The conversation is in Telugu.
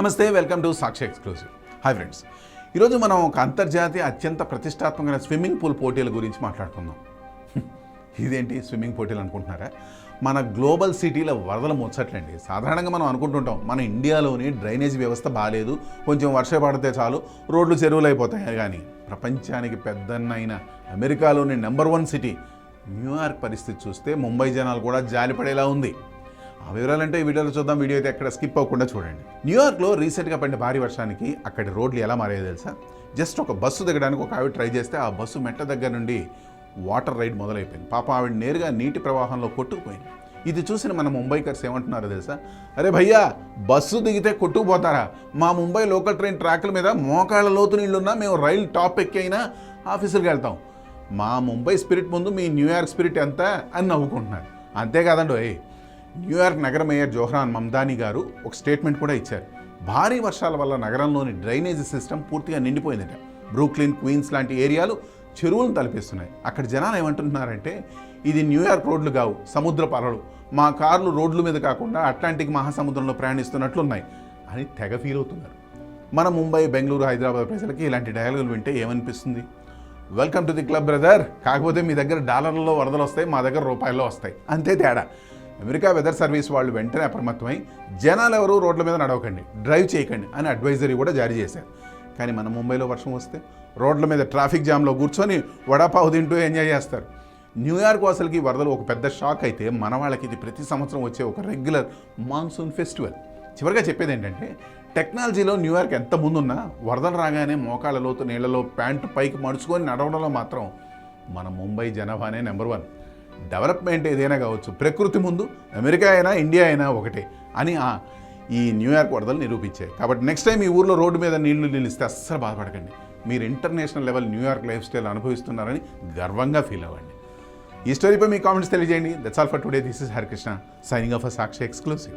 నమస్తే, welcome to Sakshi exclusive. Hi friends, ఈరోజు మనం ఒక అంతర్జాతీయ అత్యంత ప్రతిష్టాత్మకమైన స్విమ్మింగ్ పూల్ పోటీల గురించి మాట్లాడుకుందాం. ఇదేంటి స్విమ్మింగ్ పోటీలు అనుకుంటున్నారా? మన గ్లోబల్ సిటీల వరదల ముచ్చట్లండి. సాధారణంగా మనం అనుకుంటుంటాం మన ఇండియాలోని డ్రైనేజ్ వ్యవస్థ బాగాలేదు, కొంచెం వర్షం పడితే చాలు రోడ్లు చెరువులు అయిపోతాయి. కానీ ప్రపంచానికి పెద్దన్నైన అమెరికాలోని నెంబర్ 1 సిటీ న్యూయార్క్ పరిస్థితి చూస్తే ముంబై జనాలు కూడా జాలిపడేలా ఉంది. ఆ వివరాలంటే ఈ వీడియోలో చూద్దాం. వీడియో అయితే ఎక్కడ స్కిప్ అవ్వకుండా చూడండి. న్యూయార్క్లో రీసెంట్గా పడిన భారీ వర్షానికి అక్కడి రోడ్లు ఎలా మారాయో తెలుసా? జస్ట్ ఒక బస్సు దిగడానికి ఒక ఆవిడ ట్రై చేస్తే ఆ బస్సు మెట్ట దగ్గర నుండి వాటర్ రైడ్ మొదలైపోయింది. పాప ఆవిడ నేరుగా నీటి ప్రవాహంలో కొట్టుకుపోయింది. ఇది చూసిన మన ముంబైకర్స్ ఏమంటున్నారో తెలుసా? అరే భయ్యా, బస్సు దిగితే కొట్టుకుపోతారా? మా ముంబై లోకల్ ట్రైన్ ట్రాక్ల మీద మోకాళ్ళ లోతు నీళ్లున్నా మేము రైలు టాప్ ఎక్కి అయినా ఆఫీసులకు వెళ్తాం. మా ముంబై స్పిరిట్ ముందు మీ న్యూయార్క్ స్పిరిట్ ఎంత అని నవ్వుకుంటున్నారు. అంతేకాదండి, న్యూయార్క్ నగర మేయర్ జోహ్రాన్ మమ్దానీ గారు ఒక స్టేట్మెంట్ కూడా ఇచ్చారు. భారీ వర్షాల వల్ల నగరంలోని డ్రైనేజీ సిస్టమ్ పూర్తిగా నిండిపోయిందట. బ్రూక్లిన్, క్వీన్స్ లాంటి ఏరియాలు చెరువులను తలపిస్తున్నాయి. అక్కడ జనాలు ఏమంటున్నారంటే, ఇది న్యూయార్క్ రోడ్లు కావు, సముద్ర పరలు. మా కార్లు రోడ్ల మీద కాకుండా అట్లాంటిక్ మహాసముద్రంలో ప్రయాణిస్తున్నట్లున్నాయి అని తెగ ఫీల్ అవుతున్నారు. మన ముంబై, బెంగళూరు, హైదరాబాద్ ప్రజలకి ఇలాంటి డైలాగులు వింటే ఏమనిపిస్తుంది? Welcome to the club brother. కాకపోతే మీ దగ్గర డాలర్లలో వరదలు వస్తాయి, మా దగ్గర రూపాయల్లో వస్తాయి, అంతే తేడా. అమెరికా వెదర్ సర్వీస్ వాళ్ళు వెంటనే అప్రమత్తమై జనాలు ఎవరు రోడ్ల మీద నడవకండి, డ్రైవ్ చేయకండి అని అడ్వైజరీ కూడా జారీ చేశారు. కానీ మన ముంబైలో వర్షం వస్తే రోడ్ల మీద ట్రాఫిక్ జామ్లో కూర్చొని వడాపావు తింటూ ఎంజాయ్ చేస్తారు. న్యూయార్క్ వాసులకి వరదలు ఒక పెద్ద షాక్ అయితే, మన వాళ్ళకి ఇది ప్రతి సంవత్సరం వచ్చే ఒక రెగ్యులర్ మాన్సూన్ ఫెస్టివల్. చివరిగా చెప్పేది ఏంటంటే, టెక్నాలజీలో న్యూయార్క్ ఎంత ముందున్నా వరదలు రాగానే మోకాళ్ళ లోతు నీళ్లలో ప్యాంటు పైకి మడుచుకొని నడవడంలో మాత్రం మన ముంబై జనాభానే నెంబర్ 1. డెవలప్మెంట్ ఏదైనా కావచ్చు, ప్రకృతి ముందు అమెరికా అయినా ఇండియా అయినా ఒకటే అని ఈ న్యూయార్క్ వరదలు నిరూపించాయి. కాబట్టి నెక్స్ట్ టైం ఈ ఊర్లో రోడ్డు మీద నీళ్లు నిలిస్తే అస్సలు బాధపడకండి. మీరు international level New York lifestyle అనుభవిస్తున్నారని గర్వంగా ఫీల్ అవ్వండి. ఈ స్టోరీపై మీ కామెంట్స్ తెలియజేయండి. That's all for today. This is Harikrishna signing off Sakshi exclusive.